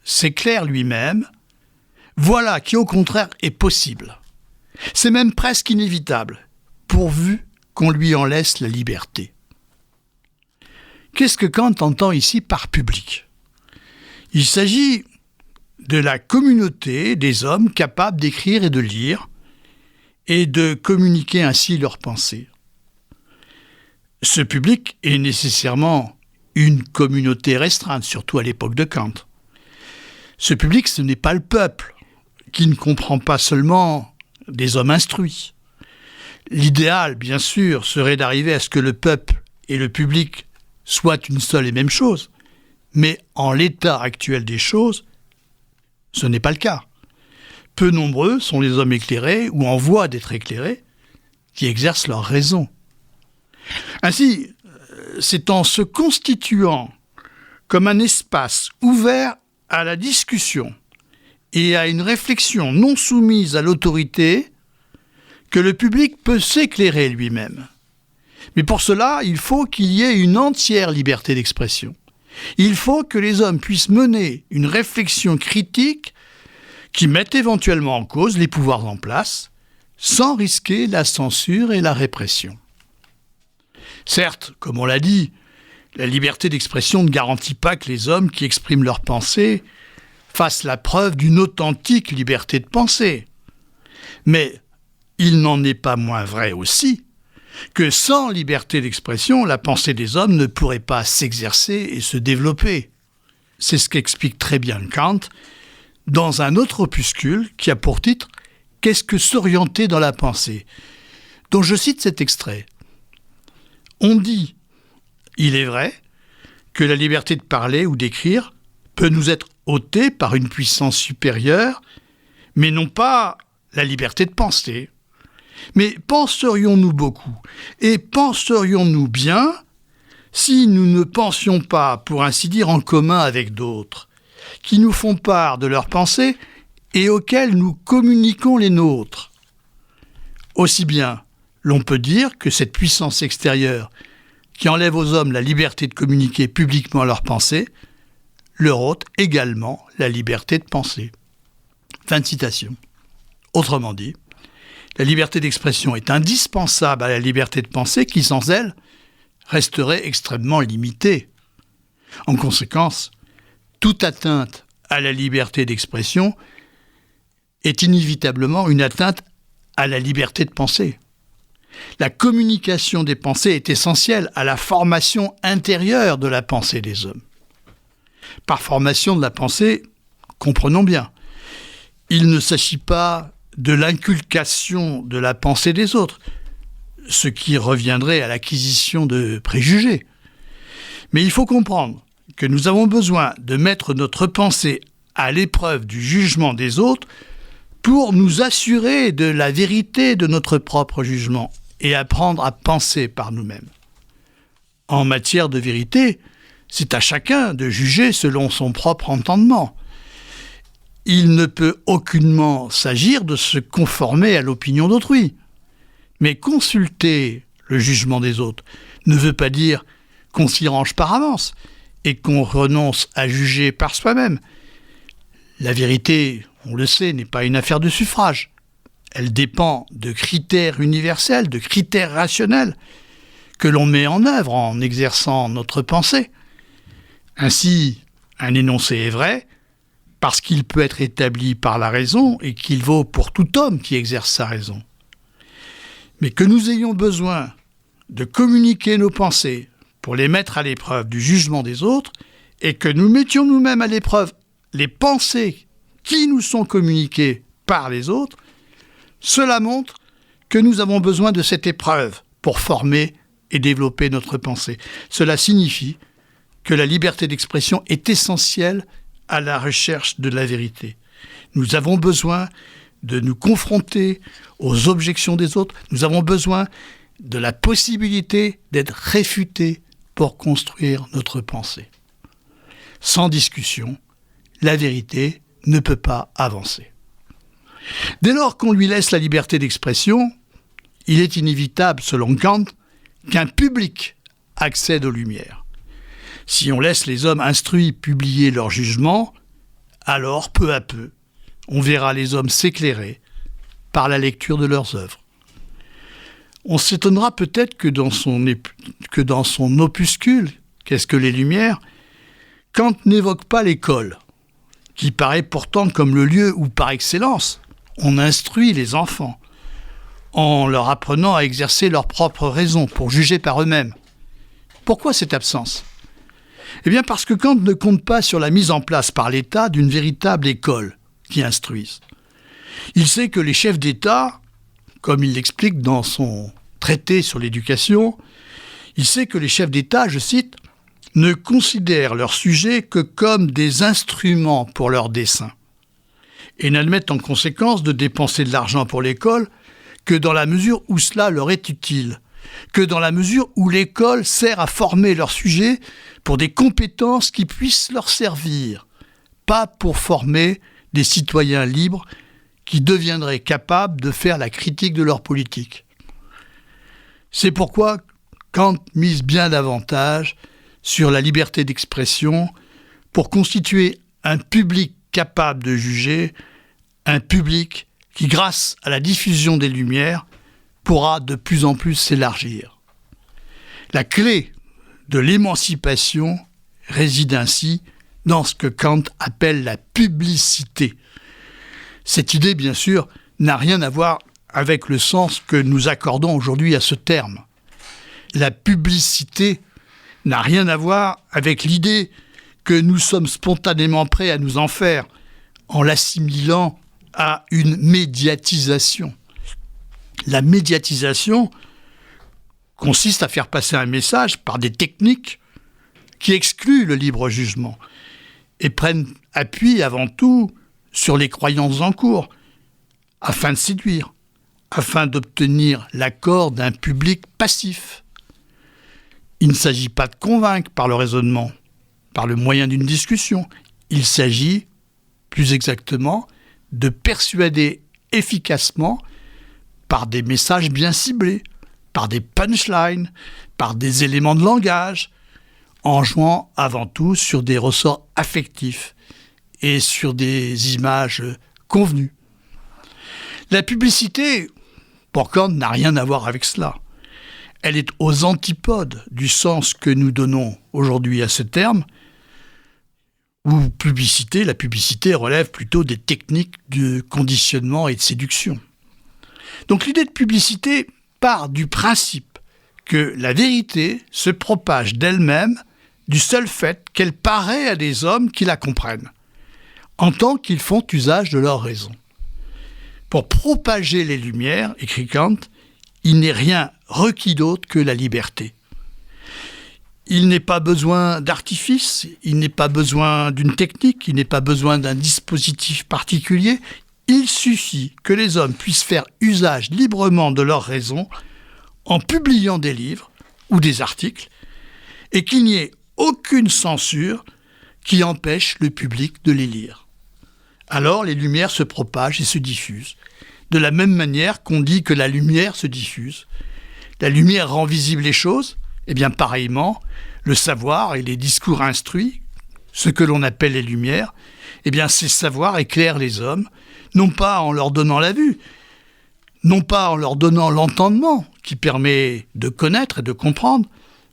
Speaker 3: s'éclaire lui-même, voilà qui au contraire est possible. C'est même presque inévitable, pourvu qu'on lui en laisse la liberté. » Qu'est-ce que Kant entend ici par public ? Il s'agit de la communauté des hommes capables d'écrire et de lire, et de communiquer ainsi leurs pensées. Ce public est nécessairement une communauté restreinte, surtout à l'époque de Kant. Ce public, ce n'est pas le peuple, qui ne comprend pas seulement des hommes instruits. L'idéal, bien sûr, serait d'arriver à ce que le peuple et le public soient une seule et même chose, mais en l'état actuel des choses, ce n'est pas le cas. Peu nombreux sont les hommes éclairés ou en voie d'être éclairés qui exercent leur raison. Ainsi, c'est en se constituant comme un espace ouvert à la discussion et à une réflexion non soumise à l'autorité que le public peut s'éclairer lui-même. Mais pour cela, il faut qu'il y ait une entière liberté d'expression. Il faut que les hommes puissent mener une réflexion critique qui mette éventuellement en cause les pouvoirs en place, sans risquer la censure et la répression. Certes, comme on l'a dit, la liberté d'expression ne garantit pas que les hommes qui expriment leurs pensées fassent la preuve d'une authentique liberté de pensée. Mais il n'en est pas moins vrai aussi que sans liberté d'expression, la pensée des hommes ne pourrait pas s'exercer et se développer. C'est ce qu'explique très bien Kant dans un autre opuscule qui a pour titre « Qu'est-ce que s'orienter dans la pensée ?» dont je cite cet extrait. On dit, il est vrai, que la liberté de parler ou d'écrire peut nous être ôtée par une puissance supérieure, mais non pas la liberté de penser. Mais penserions-nous beaucoup et penserions-nous bien si nous ne pensions pas, pour ainsi dire, en commun avec d'autres, qui nous font part de leurs pensées et auxquelles nous communiquons les nôtres? Aussi bien, l'on peut dire que cette puissance extérieure qui enlève aux hommes la liberté de communiquer publiquement leurs pensées leur ôte également la liberté de penser. Fin de citation. Autrement dit, la liberté d'expression est indispensable à la liberté de penser qui, sans elle, resterait extrêmement limitée. En conséquence, toute atteinte à la liberté d'expression est inévitablement une atteinte à la liberté de penser. La communication des pensées est essentielle à la formation intérieure de la pensée des hommes. Par formation de la pensée, comprenons bien, il ne s'agit pas de l'inculcation de la pensée des autres, ce qui reviendrait à l'acquisition de préjugés. Mais il faut comprendre que nous avons besoin de mettre notre pensée à l'épreuve du jugement des autres pour nous assurer de la vérité de notre propre jugement et apprendre à penser par nous-mêmes. En matière de vérité, c'est à chacun de juger selon son propre entendement. Il ne peut aucunement s'agir de se conformer à l'opinion d'autrui. Mais consulter le jugement des autres ne veut pas dire qu'on s'y range par avance et qu'on renonce à juger par soi-même. La vérité, on le sait, n'est pas une affaire de suffrage. Elle dépend de critères universels, de critères rationnels que l'on met en œuvre en exerçant notre pensée. Ainsi, un énoncé est vrai parce qu'il peut être établi par la raison et qu'il vaut pour tout homme qui exerce sa raison. Mais que nous ayons besoin de communiquer nos pensées pour les mettre à l'épreuve du jugement des autres et que nous mettions nous-mêmes à l'épreuve les pensées qui nous sont communiquées par les autres, cela montre que nous avons besoin de cette épreuve pour former et développer notre pensée. Cela signifie que la liberté d'expression est essentielle à la recherche de la vérité. Nous avons besoin de nous confronter aux objections des autres. Nous avons besoin de la possibilité d'être réfutés pour construire notre pensée. Sans discussion, la vérité ne peut pas avancer. Dès lors qu'on lui laisse la liberté d'expression, il est inévitable, selon Kant, qu'un public accède aux Lumières. Si on laisse les hommes instruits publier leurs jugements, alors, peu à peu, on verra les hommes s'éclairer par la lecture de leurs œuvres. On s'étonnera peut-être que dans son opuscule, Qu'est-ce que les Lumières, Kant n'évoque pas l'école, qui paraît pourtant comme le lieu où, par excellence, on instruit les enfants, en leur apprenant à exercer leur propre raison pour juger par eux-mêmes. Pourquoi cette absence ? Eh bien parce que Kant ne compte pas sur la mise en place par l'État d'une véritable école qui instruise. Il sait que les chefs d'État, comme il l'explique dans son traité sur l'éducation, il sait que les chefs d'État, je cite, ne considèrent leurs sujets que comme des instruments pour leurs desseins et n'admettent en conséquence de dépenser de l'argent pour l'école que dans la mesure où cela leur est utile, que dans la mesure où l'école sert à former leurs sujets pour des compétences qui puissent leur servir, pas pour former des citoyens libres qui deviendraient capables de faire la critique de leur politique. C'est pourquoi Kant mise bien davantage sur la liberté d'expression pour constituer un public capable de juger, un public qui, grâce à la diffusion des Lumières, pourra de plus en plus s'élargir. La clé de l'émancipation réside ainsi dans ce que Kant appelle la publicité. Cette idée, bien sûr, n'a rien à voir avec le sens que nous accordons aujourd'hui à ce terme. La publicité n'a rien à voir avec l'idée que nous sommes spontanément prêts à nous en faire en l'assimilant à une médiatisation. La médiatisation consiste à faire passer un message par des techniques qui excluent le libre jugement et prennent appui avant tout sur les croyances en cours, afin de séduire, afin d'obtenir l'accord d'un public passif. Il ne s'agit pas de convaincre par le raisonnement, par le moyen d'une discussion. Il s'agit, plus exactement, de persuader efficacement par des messages bien ciblés, par des punchlines, par des éléments de langage, en jouant avant tout sur des ressorts affectifs et sur des images convenues. La publicité, pour Kant, n'a rien à voir avec cela. Elle est aux antipodes du sens que nous donnons aujourd'hui à ce terme, où la publicité relève plutôt des techniques de conditionnement et de séduction. Donc l'idée de publicité part du principe que la vérité se propage d'elle-même du seul fait qu'elle paraît à des hommes qui la comprennent, en tant qu'ils font usage de leur raison. Pour propager les Lumières, écrit Kant, il n'est rien requis d'autre que la liberté. Il n'est pas besoin d'artifice, il n'est pas besoin d'une technique, il n'est pas besoin d'un dispositif particulier. Il suffit que les hommes puissent faire usage librement de leur raison en publiant des livres ou des articles et qu'il n'y ait aucune censure qui empêche le public de les lire. Alors les Lumières se propagent et se diffusent. De la même manière qu'on dit que la lumière se diffuse. La lumière rend visibles les choses, et bien pareillement, le savoir et les discours instruits, ce que l'on appelle les Lumières, eh bien ces savoirs éclairent les hommes, non pas en leur donnant la vue, non pas en leur donnant l'entendement qui permet de connaître et de comprendre,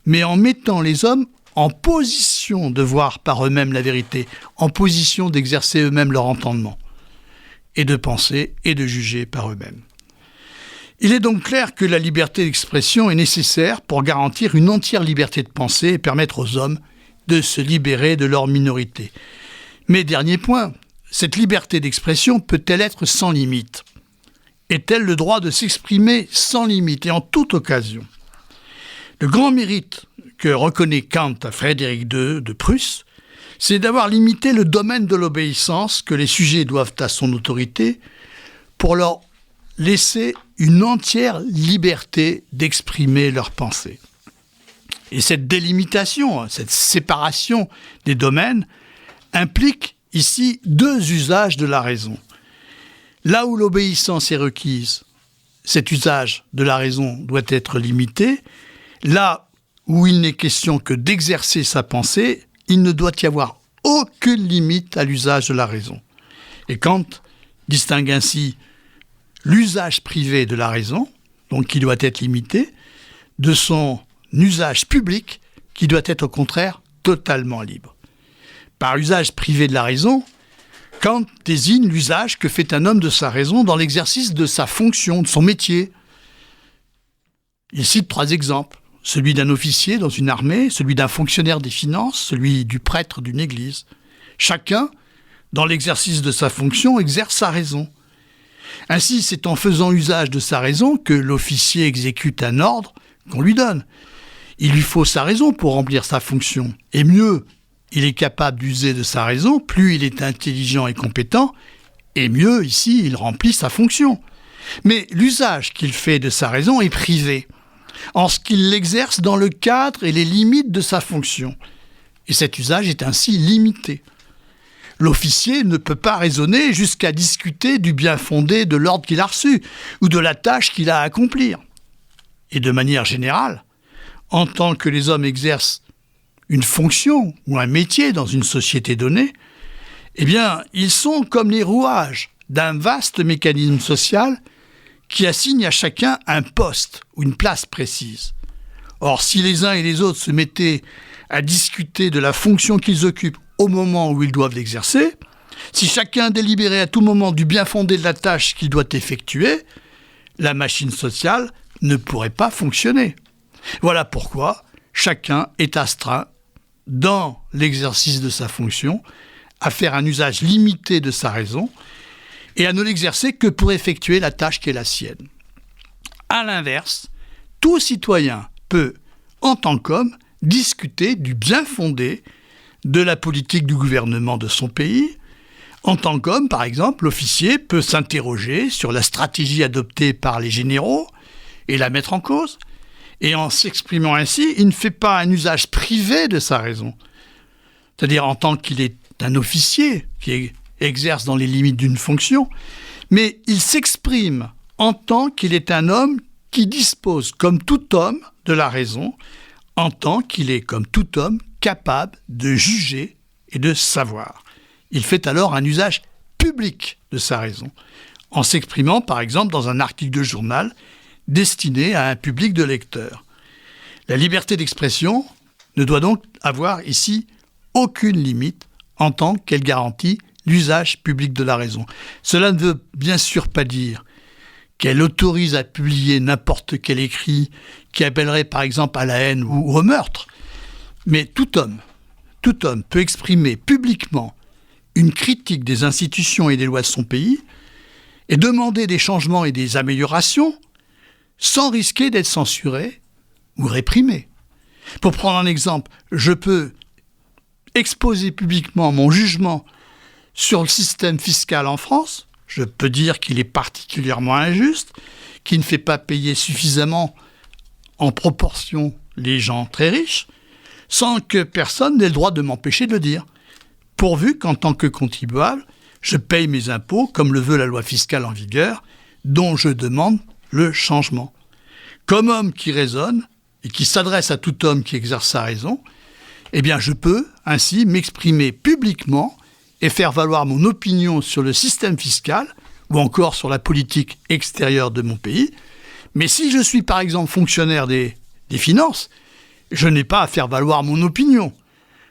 Speaker 3: mais en mettant les hommes en position de voir par eux-mêmes la vérité, en position d'exercer eux-mêmes leur entendement, et de penser et de juger par eux-mêmes. Il est donc clair que la liberté d'expression est nécessaire pour garantir une entière liberté de penser et permettre aux hommes de se libérer de leur minorité. Mais dernier point, cette liberté d'expression peut-elle être sans limite ? Est-elle le droit de s'exprimer sans limite et en toute occasion ? Le grand mérite que reconnaît Kant à Frédéric II de Prusse, c'est d'avoir limité le domaine de l'obéissance que les sujets doivent à son autorité pour leur laisser une entière liberté d'exprimer leurs pensées. Et cette délimitation, cette séparation des domaines implique ici deux usages de la raison. Là où l'obéissance est requise, cet usage de la raison doit être limité. Là où il n'est question que d'exercer sa pensée, il ne doit y avoir aucune limite à l'usage de la raison. Et Kant distingue ainsi l'usage privé de la raison, donc qui doit être limité, de son usage public, qui doit être au contraire totalement libre. Par usage privé de la raison, Kant désigne l'usage que fait un homme de sa raison dans l'exercice de sa fonction, de son métier. Il cite 3 exemples. Celui d'un officier dans une armée, celui d'un fonctionnaire des finances, celui du prêtre d'une église. Chacun, dans l'exercice de sa fonction, exerce sa raison. Ainsi, c'est en faisant usage de sa raison que l'officier exécute un ordre qu'on lui donne. Il lui faut sa raison pour remplir sa fonction. Et mieux il est capable d'user de sa raison, plus il est intelligent et compétent, et mieux, ici, il remplit sa fonction. Mais l'usage qu'il fait de sa raison est privé, en ce qu'il l'exerce dans le cadre et les limites de sa fonction. Et cet usage est ainsi limité. L'officier ne peut pas raisonner jusqu'à discuter du bien fondé de l'ordre qu'il a reçu ou de la tâche qu'il a à accomplir. Et de manière générale, en tant que les hommes exercent une fonction ou un métier dans une société donnée, eh bien, ils sont comme les rouages d'un vaste mécanisme social qui assigne à chacun un poste ou une place précise. Or, si les uns et les autres se mettaient à discuter de la fonction qu'ils occupent au moment où ils doivent l'exercer, si chacun délibérait à tout moment du bien fondé de la tâche qu'il doit effectuer, la machine sociale ne pourrait pas fonctionner. Voilà pourquoi chacun est astreint, dans l'exercice de sa fonction, à faire un usage limité de sa raison et à ne l'exercer que pour effectuer la tâche qui est la sienne. À l'inverse, tout citoyen peut, en tant qu'homme, discuter du bien fondé de la politique du gouvernement de son pays. En tant qu'homme, par exemple, l'officier peut s'interroger sur la stratégie adoptée par les généraux et la mettre en cause. Et en s'exprimant ainsi, il ne fait pas un usage privé de sa raison. C'est-à-dire en tant qu'il est un officier qui exerce dans les limites d'une fonction, mais il s'exprime en tant qu'il est un homme qui dispose, comme tout homme, de la raison, en tant qu'il est, comme tout homme, capable de juger et de savoir. Il fait alors un usage public de sa raison, en s'exprimant par exemple dans un article de journal destiné à un public de lecteurs. La liberté d'expression ne doit donc avoir ici aucune limite en tant qu'elle garantit l'usage public de la raison. Cela ne veut bien sûr pas dire qu'elle autorise à publier n'importe quel écrit qui appellerait par exemple à la haine ou au meurtre. Mais tout homme peut exprimer publiquement une critique des institutions et des lois de son pays et demander des changements et des améliorations sans risquer d'être censuré ou réprimé. Pour prendre un exemple, je peux exposer publiquement mon jugement sur le système fiscal en France. Je peux dire qu'il est particulièrement injuste, qu'il ne fait pas payer suffisamment en proportion les gens très riches, sans que personne n'ait le droit de m'empêcher de le dire, pourvu qu'en tant que contribuable, je paye mes impôts comme le veut la loi fiscale en vigueur, dont je demande le changement. Comme homme qui raisonne et qui s'adresse à tout homme qui exerce sa raison, eh bien je peux ainsi m'exprimer publiquement et faire valoir mon opinion sur le système fiscal ou encore sur la politique extérieure de mon pays. Mais si je suis par exemple fonctionnaire des finances, je n'ai pas à faire valoir mon opinion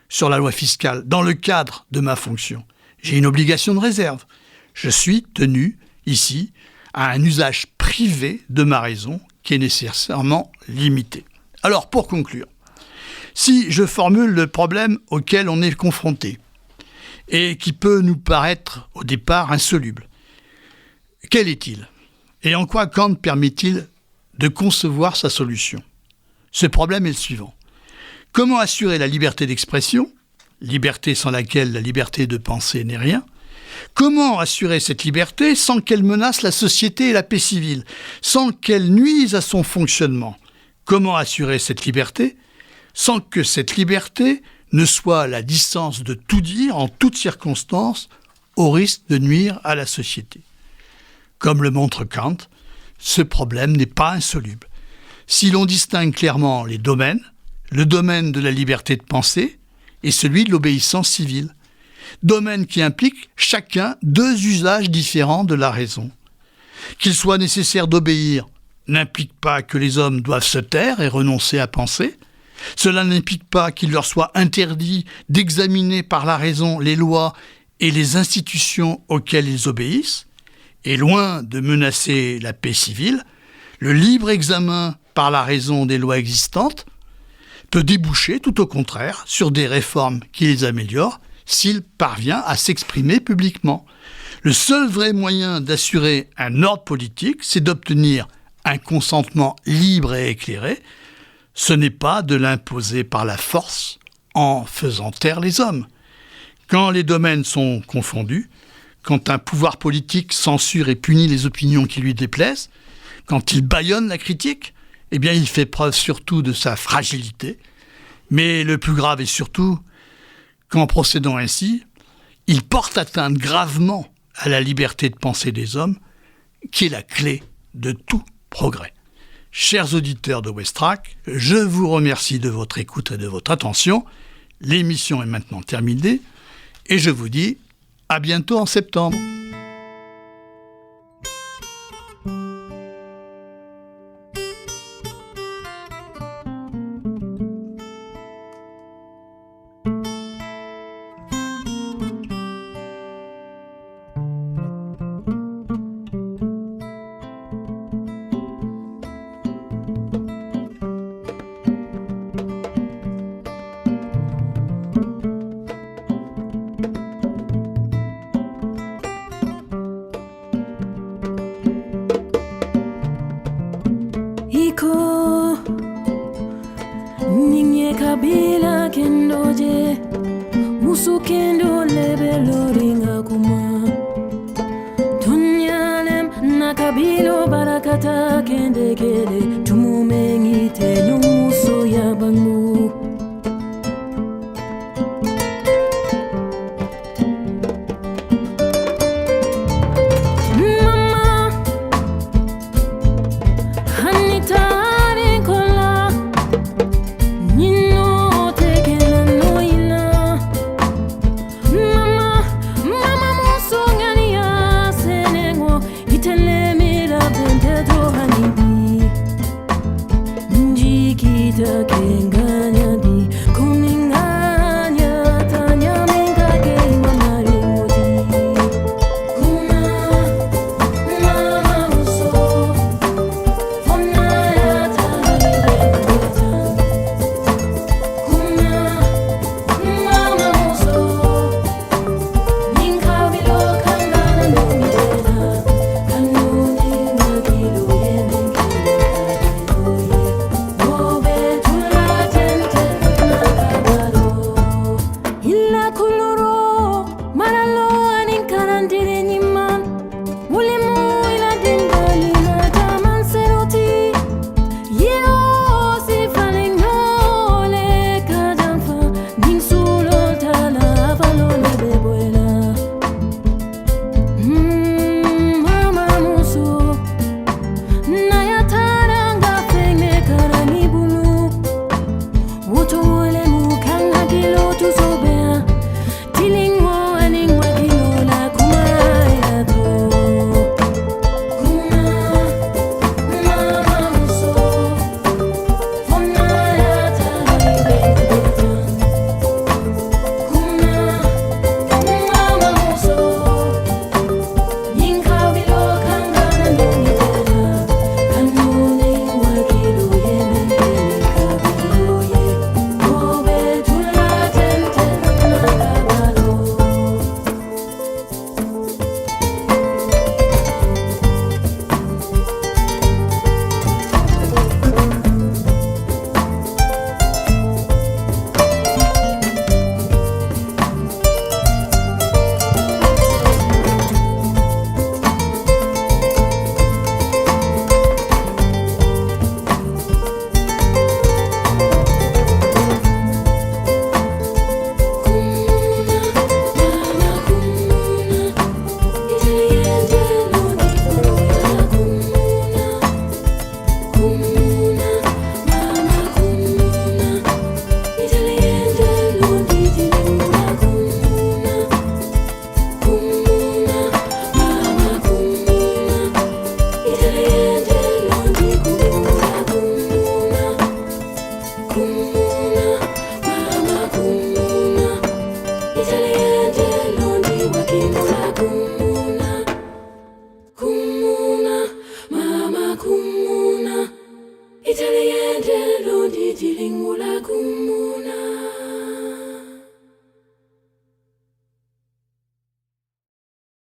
Speaker 3: sur la loi fiscale dans le cadre de ma fonction. J'ai une obligation de réserve. Je suis tenu ici à un usage privé de ma raison qui est nécessairement limité. Alors pour conclure, si je formule le problème auquel on est confronté et qui peut nous paraître au départ insoluble, quel est-il ? Et en quoi Kant permet-il de concevoir sa solution ? Ce problème est le suivant. Comment assurer la liberté d'expression, liberté sans laquelle la liberté de penser n'est rien ? Comment assurer cette liberté sans qu'elle menace la société et la paix civile, sans qu'elle nuise à son fonctionnement ? Comment assurer cette liberté sans que cette liberté ne soit à la distance de tout dire en toutes circonstances au risque de nuire à la société ? Comme le montre Kant, ce problème n'est pas insoluble. Si l'on distingue clairement les domaines, le domaine de la liberté de penser et celui de l'obéissance civile, domaine qui implique chacun deux usages différents de la raison. Qu'il soit nécessaire d'obéir n'implique pas que les hommes doivent se taire et renoncer à penser. Cela n'implique pas qu'il leur soit interdit d'examiner par la raison les lois et les institutions auxquelles ils obéissent. Et loin de menacer la paix civile, le libre examen par la raison des lois existantes peut déboucher, tout au contraire, sur des réformes qui les améliorent s'il parvient à s'exprimer publiquement. Le seul vrai moyen d'assurer un ordre politique, c'est d'obtenir un consentement libre et éclairé. Ce n'est pas de l'imposer par la force en faisant taire les hommes. Quand les domaines sont confondus, quand un pouvoir politique censure et punit les opinions qui lui déplaisent, quand il bâillonne la critique, eh bien il fait preuve surtout de sa fragilité. Mais le plus grave est surtout qu'en procédant ainsi, il porte atteinte gravement à la liberté de pensée des hommes, qui est la clé de tout progrès. Chers auditeurs de Westrack, je vous remercie de votre écoute et de votre attention. L'émission est maintenant terminée et je vous dis à bientôt en septembre.
Speaker 4: Iko ninye kabila kendoje musu kendo lebelo ringa kuma tunyalem na kabilo barakata kende kele tumumengi te muso ya bangu Italiente lo di lingua la